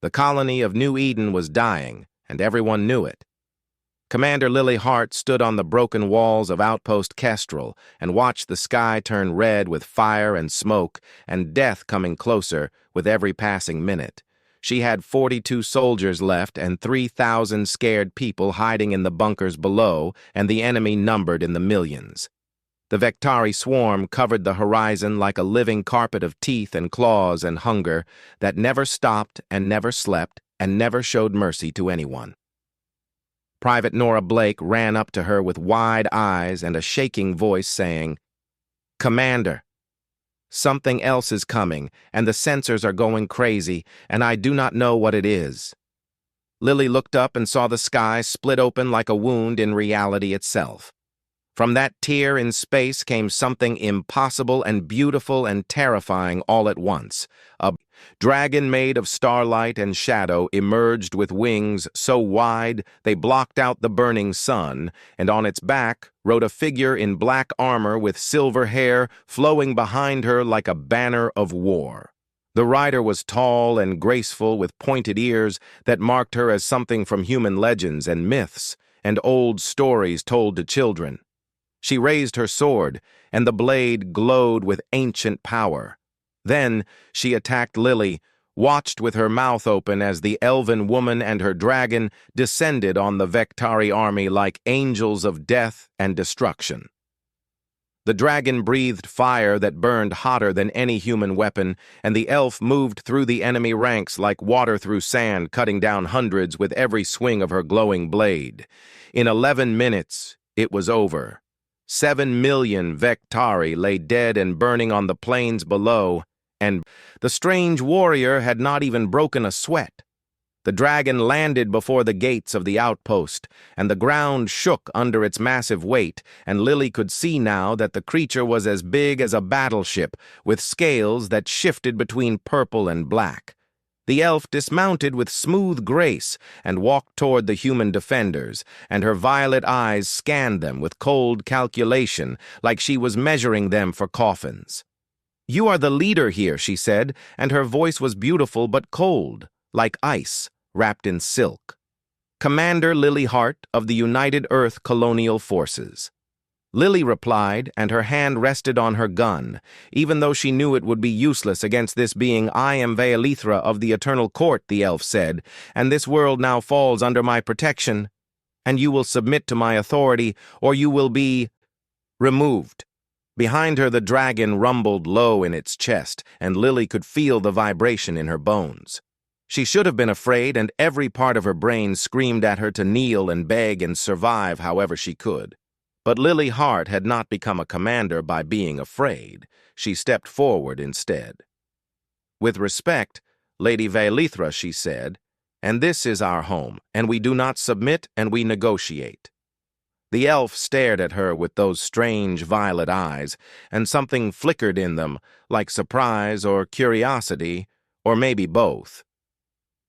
The colony of New Eden was dying, and everyone knew it. Commander Lily Hart stood on the broken walls of Outpost Kestrel and watched the sky turn red with fire and smoke and death coming closer with every passing minute. She had 42 soldiers left and 3,000 scared people hiding in the bunkers below, and the enemy numbered in the millions. The Vektari swarm covered the horizon like a living carpet of teeth and claws and hunger that never stopped and never slept and never showed mercy to anyone. Private Nora Blake ran up to her with wide eyes and a shaking voice saying, "Commander, something else is coming, and the sensors are going crazy, and I do not know what it is." Lily looked up and saw the sky split open like a wound in reality itself. From that tear in space came something impossible and beautiful and terrifying all at once. A dragon made of starlight and shadow emerged with wings so wide they blocked out the burning sun, and on its back rode a figure in black armor with silver hair flowing behind her like a banner of war. The rider was tall and graceful with pointed ears that marked her as something from human legends and myths and old stories told to children. She raised her sword, and the blade glowed with ancient power. Then she attacked Lily, watched with her mouth open as the elven woman and her dragon descended on the Vektari army like angels of death and destruction. The dragon breathed fire that burned hotter than any human weapon, and the elf moved through the enemy ranks like water through sand, cutting down hundreds with every swing of her glowing blade. In 11 minutes, it was over. 7 million Vektari lay dead and burning on the plains below, and the strange warrior had not even broken a sweat. The dragon landed before the gates of the outpost, and the ground shook under its massive weight, and Lily could see now that the creature was as big as a battleship, with scales that shifted between purple and black. The elf dismounted with smooth grace and walked toward the human defenders, and her violet eyes scanned them with cold calculation, like she was measuring them for coffins. "You are the leader here," she said, and her voice was beautiful but cold, like ice wrapped in silk. "Commander Lily Hart of the United Earth Colonial Forces." Lily replied, and her hand rested on her gun, even though she knew it would be useless against this being. "I am Vealithra of the Eternal Court," the elf said, "and this world now falls under my protection, and you will submit to my authority, or you will be removed." Behind her the dragon rumbled low in its chest, and Lily could feel the vibration in her bones. She should have been afraid, and every part of her brain screamed at her to kneel and beg and survive however she could. But Lily Hart had not become a commander by being afraid. She stepped forward instead. "With respect, Lady Vealithra," she said, "and this is our home, and we do not submit and we negotiate." The elf stared at her with those strange violet eyes, and something flickered in them, like surprise or curiosity, or maybe both.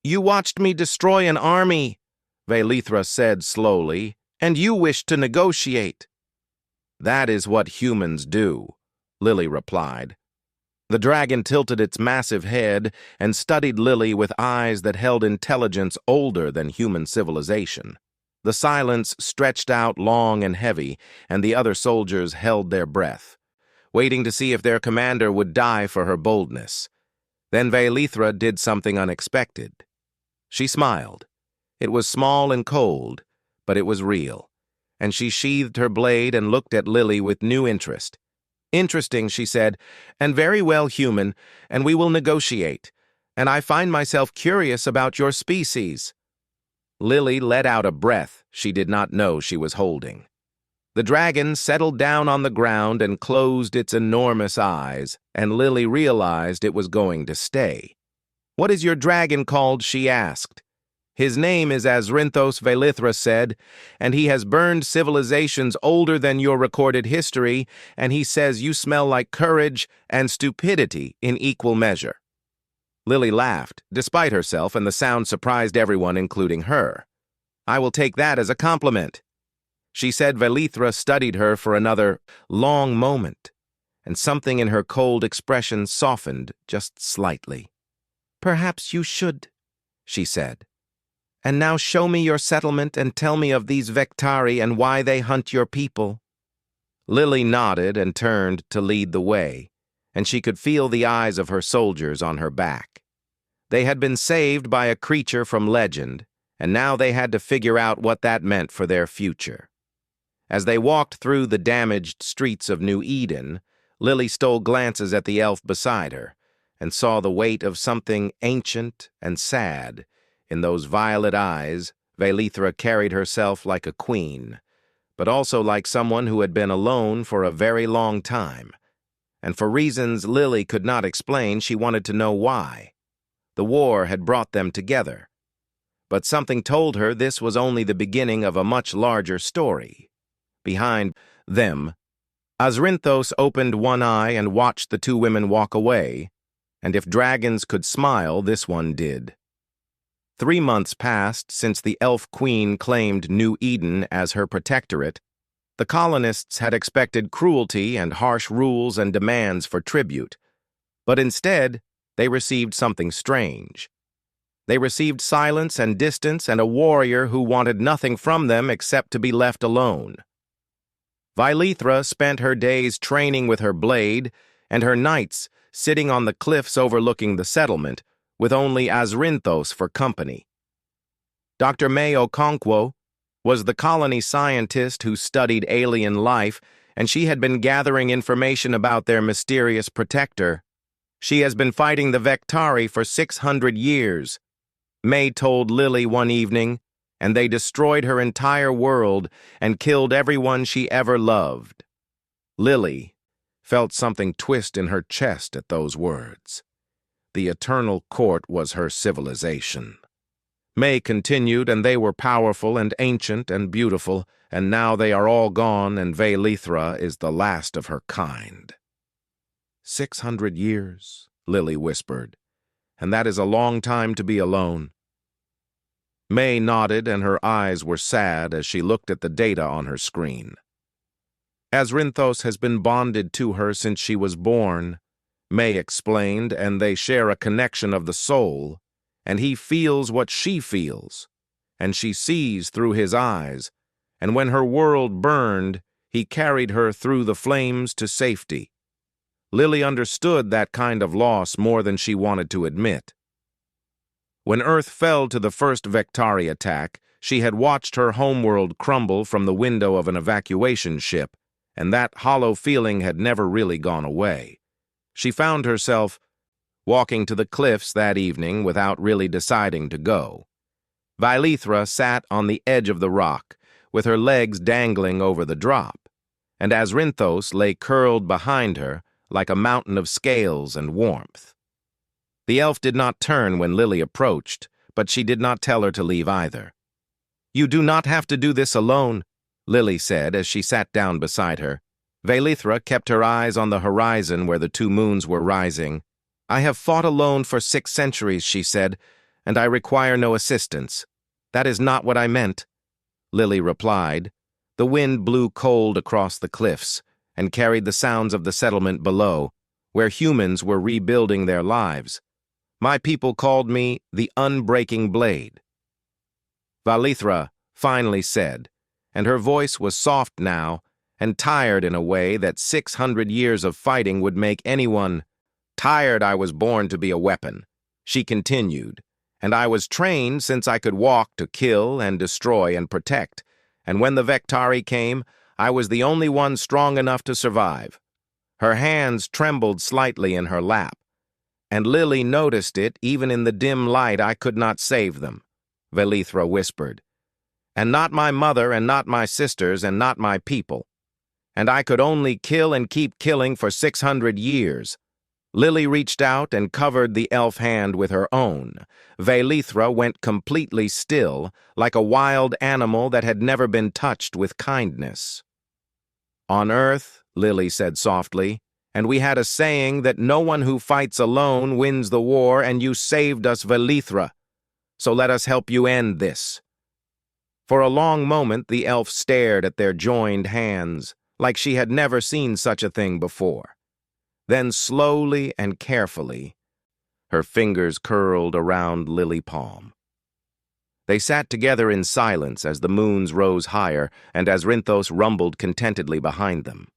"You watched me destroy an army," Vealithra said slowly, "and you wish to negotiate." "That is what humans do," Lily replied. The dragon tilted its massive head and studied Lily with eyes that held intelligence older than human civilization. The silence stretched out long and heavy, and the other soldiers held their breath, waiting to see if their commander would die for her boldness. Then Vealithra did something unexpected. She smiled. It was small and cold, but it was real, and she sheathed her blade and looked at Lily with new interest. "Interesting," she said, "and very well human, and we will negotiate, and I find myself curious about your species." Lily let out a breath she did not know she was holding. The dragon settled down on the ground and closed its enormous eyes, and Lily realized it was going to stay. "What is your dragon called?" she asked. "His name is Azrinthos," Vealithra said, "and he has burned civilizations older than your recorded history, and he says you smell like courage and stupidity in equal measure." Lily laughed, despite herself, and the sound surprised everyone, including her. "I will take that as a compliment." She said. Vealithra studied her for another long moment, and something in her cold expression softened just slightly. "Perhaps you should." she said. "And now show me your settlement and tell me of these Vectari and why they hunt your people." Lily nodded and turned to lead the way, and she could feel the eyes of her soldiers on her back. They had been saved by a creature from legend, and now they had to figure out what that meant for their future. As they walked through the damaged streets of New Eden, Lily stole glances at the elf beside her and saw the weight of something ancient and sad. In those violet eyes, Velithra carried herself like a queen, but also like someone who had been alone for a very long time. And for reasons Lily could not explain, she wanted to know why. The war had brought them together. But something told her this was only the beginning of a much larger story. Behind them, Azrinthos opened one eye and watched the two women walk away, and if dragons could smile, this one did. 3 months passed since the elf queen claimed New Eden as her protectorate. The colonists had expected cruelty and harsh rules and demands for tribute, but instead they received something strange. They received silence and distance and a warrior who wanted nothing from them except to be left alone. Velithra spent her days training with her blade and her nights sitting on the cliffs overlooking the settlement, with only Azrinthos for company. Dr. May Okonkwo was the colony scientist who studied alien life, and she had been gathering information about their mysterious protector. "She has been fighting the Vectari for 600 years, May told Lily one evening, and they destroyed her entire world and killed everyone she ever loved. Lily felt something twist in her chest at those words. The Eternal Court was her civilization. May continued, and they were powerful and ancient and beautiful, and now they are all gone, and Velithra is the last of her kind. 600 years, Lily whispered, and that is a long time to be alone. May nodded, and her eyes were sad as she looked at the data on her screen. Azrinthos has been bonded to her since she was born, May explained, and they share a connection of the soul, and he feels what she feels, and she sees through his eyes, and when her world burned, he carried her through the flames to safety. Lily understood that kind of loss more than she wanted to admit. When Earth fell to the first Vectari attack, she had watched her homeworld crumble from the window of an evacuation ship, and that hollow feeling had never really gone away. She found herself walking to the cliffs that evening without really deciding to go. Velithra sat on the edge of the rock, with her legs dangling over the drop, and Azrinthos lay curled behind her like a mountain of scales and warmth. The elf did not turn when Lily approached, but she did not tell her to leave either. "You do not have to do this alone," Lily said as she sat down beside her. Velithra kept her eyes on the horizon where the two moons were rising. "I have fought alone for 6 centuries," she said, "and I require no assistance." "That is not what I meant," Lily replied. The wind blew cold across the cliffs and carried the sounds of the settlement below, where humans were rebuilding their lives. "My people called me the Unbreaking Blade," Velithra finally said, and her voice was soft now and tired in a way that 600 years of fighting would make anyone tired. "I was born to be a weapon," she continued, "and I was trained since I could walk to kill and destroy and protect, and when the Vectari came, I was the only one strong enough to survive." Her hands trembled slightly in her lap, and Lily noticed it even in the dim light. "I could not save them," Velithra whispered, "and not my mother and not my sisters and not my people. And I could only kill and keep killing for 600 years. Lily reached out and covered the elf hand with her own. Velithra went completely still, like a wild animal that had never been touched with kindness. "On Earth," Lily said softly, "and we had a saying that no one who fights alone wins the war, and you saved us, Velithra. So let us help you end this." For a long moment the elf stared at their joined hands, like she had never seen such a thing before. Then slowly and carefully, her fingers curled around Lily palm. They sat together in silence as the moons rose higher and as Rinthos rumbled contentedly behind them.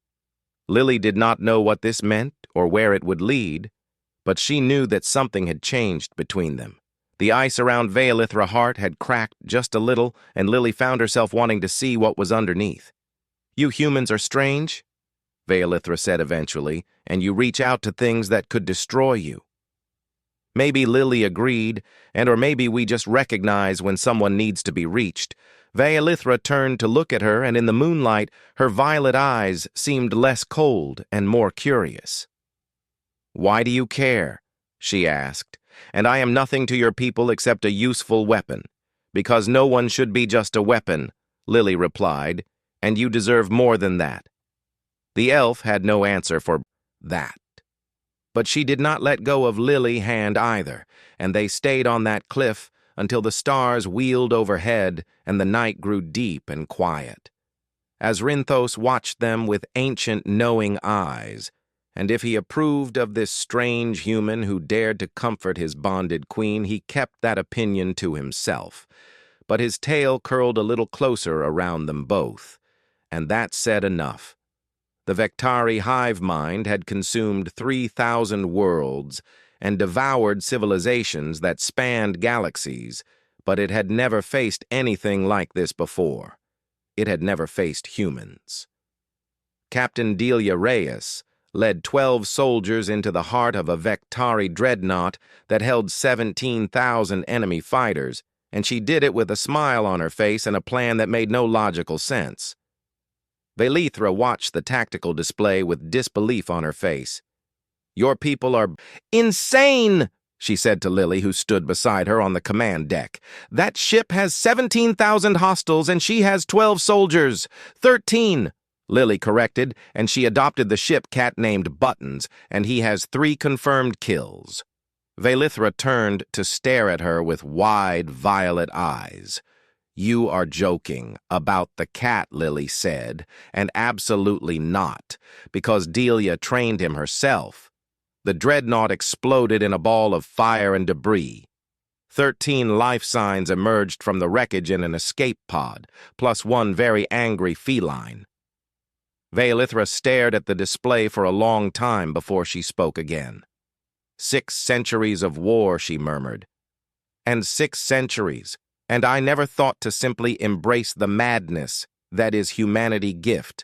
Lily did not know what this meant or where it would lead, but she knew that something had changed between them. The ice around Veilithra Heart had cracked just a little, and Lily found herself wanting to see what was underneath. "You humans are strange," Veilithra said eventually, "and you reach out to things that could destroy you." Maybe Lily agreed, or maybe we just recognize when someone needs to be reached. Veilithra turned to look at her, and in the moonlight, her violet eyes seemed less cold and more curious. "Why do you care?" she asked. "And I am nothing to your people except a useful weapon." "Because no one should be just a weapon," Lily replied, "and you deserve more than that." The elf had no answer for that. But she did not let go of Lily's hand either, and they stayed on that cliff until the stars wheeled overhead and the night grew deep and quiet. As Rinthos watched them with ancient knowing eyes, and if he approved of this strange human who dared to comfort his bonded queen, he kept that opinion to himself. But his tail curled a little closer around them both, and that said enough. The Vektari hive mind had consumed 3,000 worlds and devoured civilizations that spanned galaxies, but it had never faced anything like this before. It had never faced humans. Captain Delia Reyes led 12 soldiers into the heart of a Vektari dreadnought that held 17,000 enemy fighters, and she did it with a smile on her face and a plan that made no logical sense. Veilithra watched the tactical display with disbelief on her face. "Your people are insane," she said to Lily, who stood beside her on the command deck. "That ship has 17,000 hostiles and she has 12 soldiers. 13, Lily corrected, and she adopted the ship cat named Buttons, and he has 3 confirmed kills. Veilithra turned to stare at her with wide, violet eyes. "You are joking about the cat," Lily said, "and absolutely not, because Delia trained him herself." The dreadnought exploded in a ball of fire and debris. 13 life signs emerged from the wreckage in an escape pod, plus 1 very angry feline. Veilithra stared at the display for a long time before she spoke again. 6 centuries of war," she murmured. "And 6 centuries. And I never thought to simply embrace the madness that is humanity gift."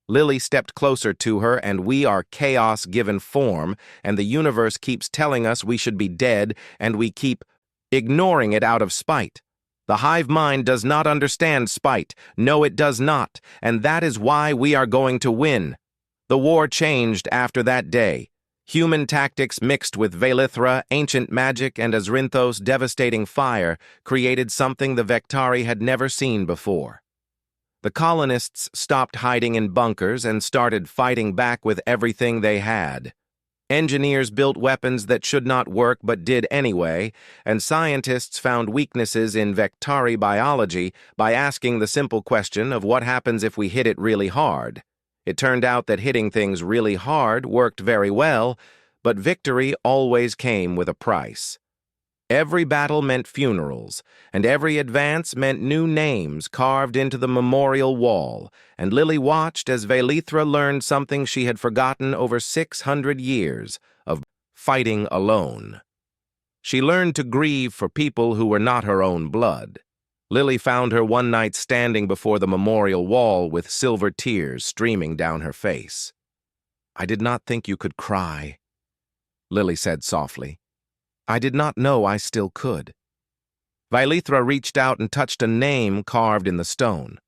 Lily stepped closer to her, "And we are chaos given form, and the universe keeps telling us we should be dead, and we keep ignoring it out of spite. The hive mind does not understand spite. No, it does not, and that is why we are going to win." The war changed after that day. Human tactics mixed with Veilithra, ancient magic, and Azrinthos' devastating fire created something the Vektari had never seen before. The colonists stopped hiding in bunkers and started fighting back with everything they had. Engineers built weapons that should not work but did anyway, and scientists found weaknesses in Vektari biology by asking the simple question of what happens if we hit it really hard. It turned out that hitting things really hard worked very well, but victory always came with a price. Every battle meant funerals, and every advance meant new names carved into the memorial wall, and Lily watched as Veilithra learned something she had forgotten over 600 years of fighting alone. She learned to grieve for people who were not her own blood. Lily found her one night standing before the memorial wall with silver tears streaming down her face. "I did not think you could cry," Lily said softly. "I did not know I still could." Veilithra reached out and touched a name carved in the stone.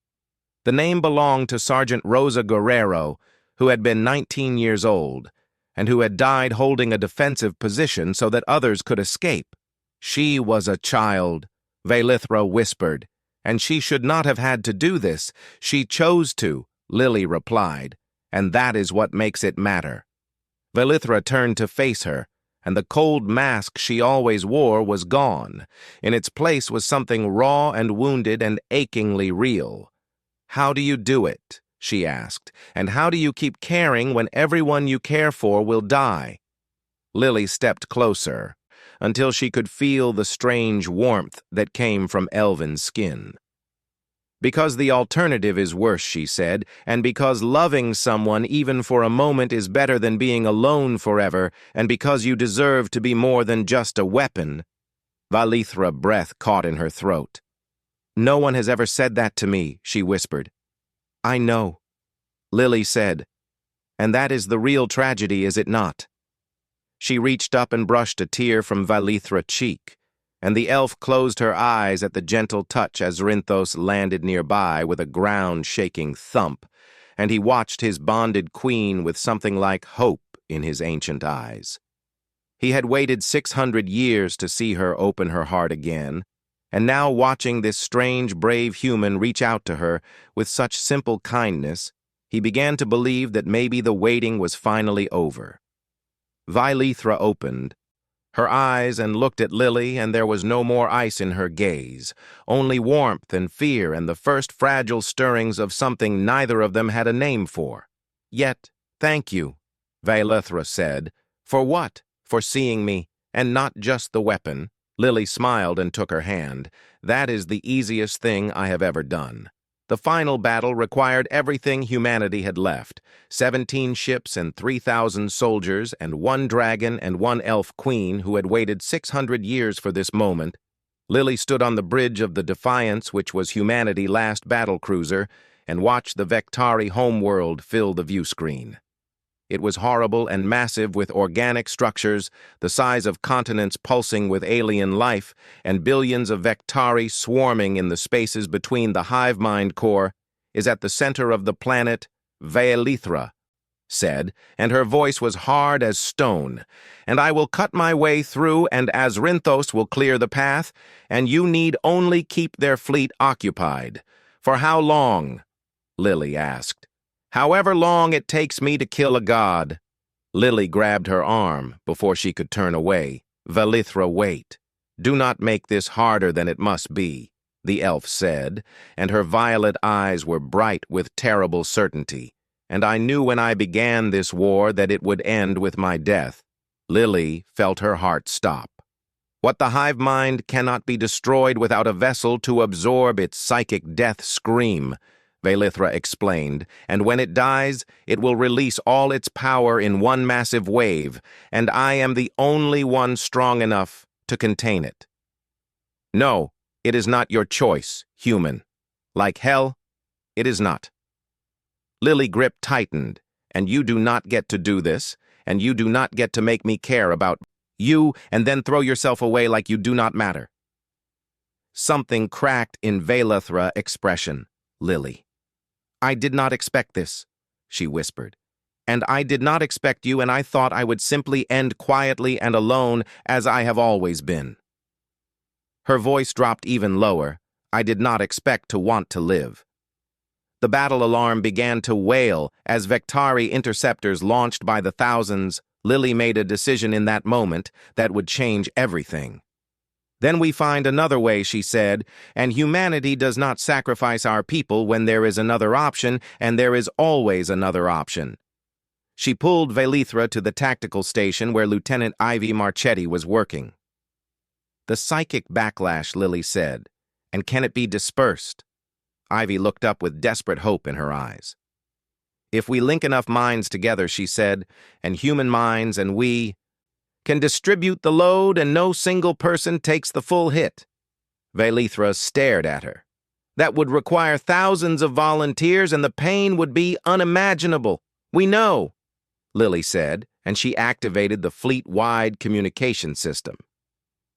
The name belonged to Sergeant Rosa Guerrero, who had been 19 years old, and who had died holding a defensive position so that others could escape. "She was a child," Veilithra whispered, "and she should not have had to do this. She chose to," Lily replied, "and that is what makes it matter." Veilithra turned to face her, and the cold mask she always wore was gone. In its place was something raw and wounded and achingly real. "How do you do it?" she asked, "and how do you keep caring when everyone you care for will die?" Lily stepped closer. until she could feel the strange warmth that came from Elvin's skin. Because the alternative is worse, she said, and because loving someone even for a moment is better than being alone forever, and because you deserve to be more than just a weapon. Valithra's breath caught in her throat. No one has ever said that to me, she whispered. I know, Lily said. And that is the real tragedy, is it not? She reached up and brushed a tear from Valithra's cheek, and the elf closed her eyes at the gentle touch as Rinthos landed nearby with a ground-shaking thump, and he watched his bonded queen with something like hope in his ancient eyes. He had waited 600 years to see her open her heart again, and now watching this strange, brave human reach out to her with such simple kindness, he began to believe that maybe the waiting was finally over. Valithra opened her eyes and looked at Lily, and there was no more ice in her gaze, only warmth and fear and the first fragile stirrings of something neither of them had a name for. Yet, thank you, Valithra said. For what? For seeing me, and not just the weapon. Lily smiled and took her hand. That is the easiest thing I have ever done. The final battle required everything humanity had left, 17 ships and 3,000 soldiers and 1 dragon and 1 elf queen who had waited 600 years for this moment. Lily stood on the bridge of the Defiance, which was humanity's last battlecruiser, and watched the Vektari homeworld fill the view screen. It was horrible and massive with organic structures, the size of continents pulsing with alien life, and billions of Vektari swarming in the spaces between the hive mind core, is at the center of the planet, Valithra said, and her voice was hard as stone, and I will cut my way through, and as Rinthos will clear the path, and you need only keep their fleet occupied. For how long? Lily asked. However long it takes me to kill a god. Lily grabbed her arm before she could turn away. Valithra, wait. Do not make this harder than it must be, the elf said, and her violet eyes were bright with terrible certainty. And I knew when I began this war that it would end with my death. Lily felt her heart stop. What the hive mind cannot be destroyed without a vessel to absorb its psychic death scream, Valithra explained, and when it dies, it will release all its power in one massive wave, and I am the only one strong enough to contain it. No, it is not your choice, human. Like hell, it is not. Lily's grip tightened, and you do not get to do this, and you do not get to make me care about you and then throw yourself away like you do not matter. Something cracked in Valithra's expression. Lily. I did not expect this, she whispered. And I did not expect you, and I thought I would simply end quietly and alone as I have always been. Her voice dropped even lower. I did not expect to want to live. The battle alarm began to wail as Vektari interceptors launched by the thousands. Lily made a decision in that moment that would change everything. Then we find another way, she said, and humanity does not sacrifice our people when there is another option, and there is always another option. She pulled Valithra to the tactical station where Lieutenant Ivy Marchetti was working. The psychic backlash, Lily said, and can it be dispersed? Ivy looked up with desperate hope in her eyes. If we link enough minds together, she said, and human minds and we can distribute the load and no single person takes the full hit. Valithra stared at her. That would require thousands of volunteers and the pain would be unimaginable. We know, Lily said, and she activated the fleet-wide communication system.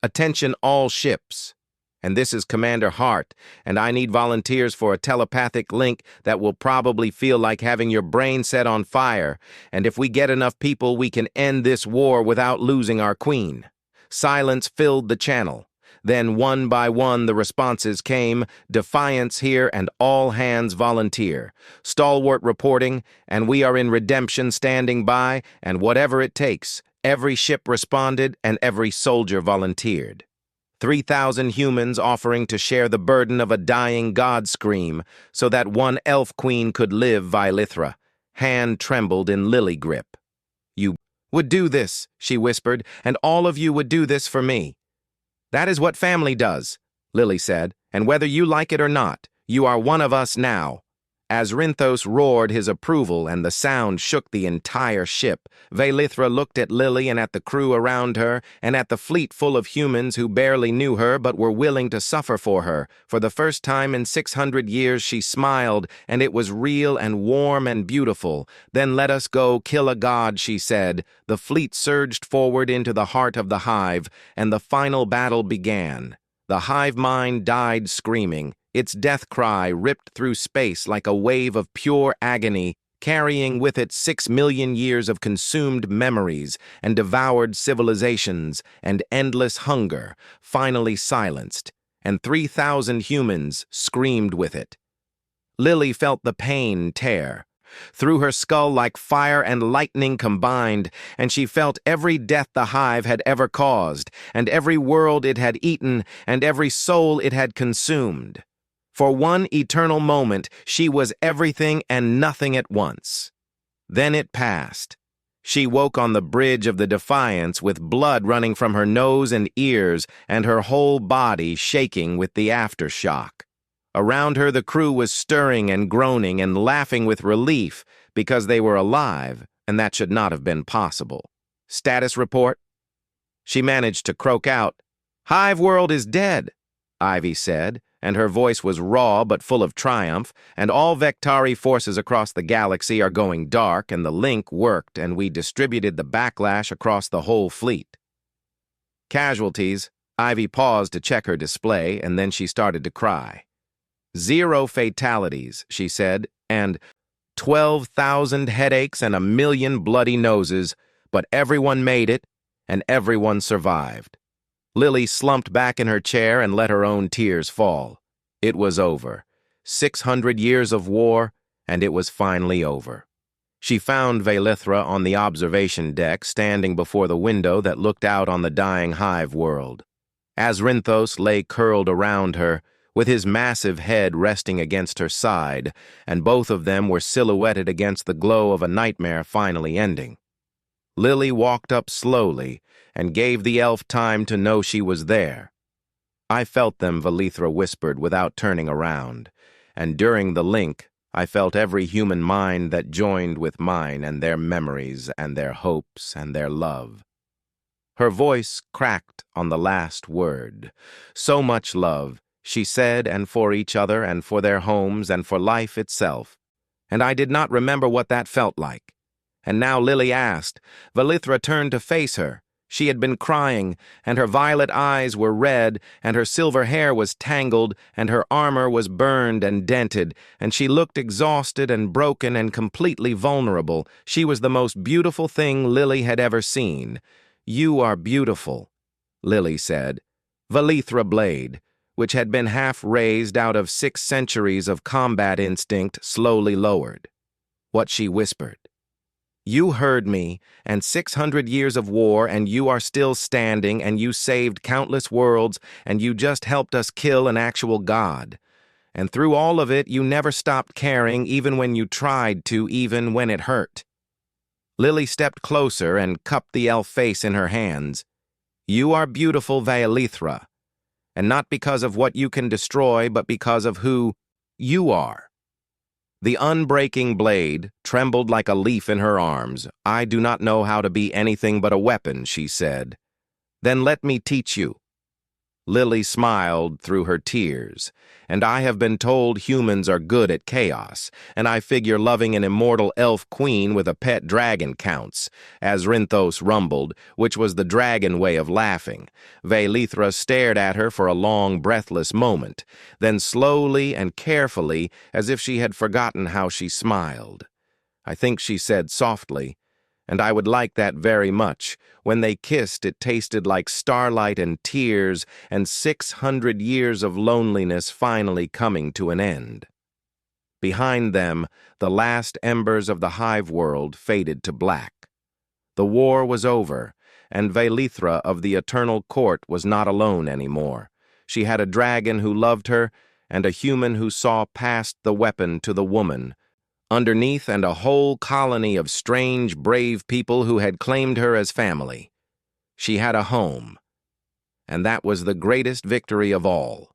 Attention all ships. And this is Commander Hart, and I need volunteers for a telepathic link that will probably feel like having your brain set on fire, and if we get enough people, we can end this war without losing our queen. Silence filled the channel. Then one by one the responses came, Defiance here and all hands volunteer. Stalwart reporting, and we are in redemption standing by, and whatever it takes, every ship responded and every soldier volunteered. 3,000 humans offering to share the burden of a dying god scream so that one elf queen could live. Valithra. Hand trembled in Lily grip. You, would do this," she whispered, "and all of you would do this for me." "That is what family does," Lily said, "and whether you like it or not, you are one of us now." As Rinthos roared his approval and the sound shook the entire ship, Velithra looked at Lily and at the crew around her, and at the fleet full of humans who barely knew her but were willing to suffer for her. For the first time in 600 years she smiled, and it was real and warm and beautiful. "Then let us go kill a god," she said. The fleet surged forward into the heart of the hive, and the final battle began. The hive mind died screaming. Its death cry ripped through space like a wave of pure agony, carrying with it 6 million years of consumed memories and devoured civilizations and endless hunger, finally silenced, and 3,000 humans screamed with it. Lily felt the pain tear through her skull like fire and lightning combined, and she felt every death the hive had ever caused, and every world it had eaten, and every soul it had consumed. For one eternal moment, she was everything and nothing at once. Then it passed. She woke on the bridge of the Defiance with blood running from her nose and ears and her whole body shaking with the aftershock. Around her the crew was stirring and groaning and laughing with relief because they were alive, and that should not have been possible. "Status report?" She managed to croak out, "Hive world is dead," Ivy said, and her voice was raw but full of triumph, "and all Vectari forces across the galaxy are going dark, and the link worked, and we distributed the backlash across the whole fleet." "Casualties." Ivy paused to check her display, and then she started to cry. "0 fatalities," she said, and 12,000 headaches and 1,000,000 bloody noses, but everyone made it, and everyone survived. Lily slumped back in her chair and let her own tears fall. It was over. 600 years of war, and it was finally over. She found Velithra on the observation deck, standing before the window that looked out on the dying hive world. As Rinthos lay curled around her, with his massive head resting against her side, and both of them were silhouetted against the glow of a nightmare finally ending. Lily walked up slowly and gave the elf time to know she was there. "I felt them," Velithra whispered without turning around, and during the link, I felt every human mind that joined with mine and their memories and their hopes and their love. Her voice cracked on the last word. "So much love," she said, "and for each other and for their homes and for life itself." And I did not remember what that felt like. And now Lily asked. Velithra turned to face her. She had been crying, and her violet eyes were red, and her silver hair was tangled, and her armor was burned and dented, and she looked exhausted and broken and completely vulnerable. She was the most beautiful thing Lily had ever seen. "You are beautiful," Lily said. Velithra Blade, which had been half raised out of 6 centuries of combat instinct, slowly lowered. What she whispered. "You heard me, and 600 years of war, and you are still standing, and you saved countless worlds, and you just helped us kill an actual god. And through all of it, you never stopped caring, even when you tried to, even when it hurt." Lily stepped closer and cupped the elf face in her hands. "You are beautiful, Velithra. And not because of what you can destroy, but because of who you are." The unbreaking blade trembled like a leaf in her arms. "I do not know how to be anything but a weapon," she said. "Then let me teach you." Lily smiled through her tears. "And I have been told humans are good at chaos, and I figure loving an immortal elf queen with a pet dragon counts," as Rinthos rumbled, which was the dragon way of laughing. Velithra stared at her for a long, breathless moment, then slowly and carefully, as if she had forgotten how she smiled. "I think," she said softly, "and I would like that very much. When they kissed, it tasted like starlight and tears and 600 years of loneliness finally coming to an end." Behind them, the last embers of the hive world faded to black. The war was over, and Velithra of the Eternal Court was not alone anymore. She had a dragon who loved her, and a human who saw past the weapon to the woman, underneath and a whole colony of strange, brave people who had claimed her as family. She had a home, and that was the greatest victory of all.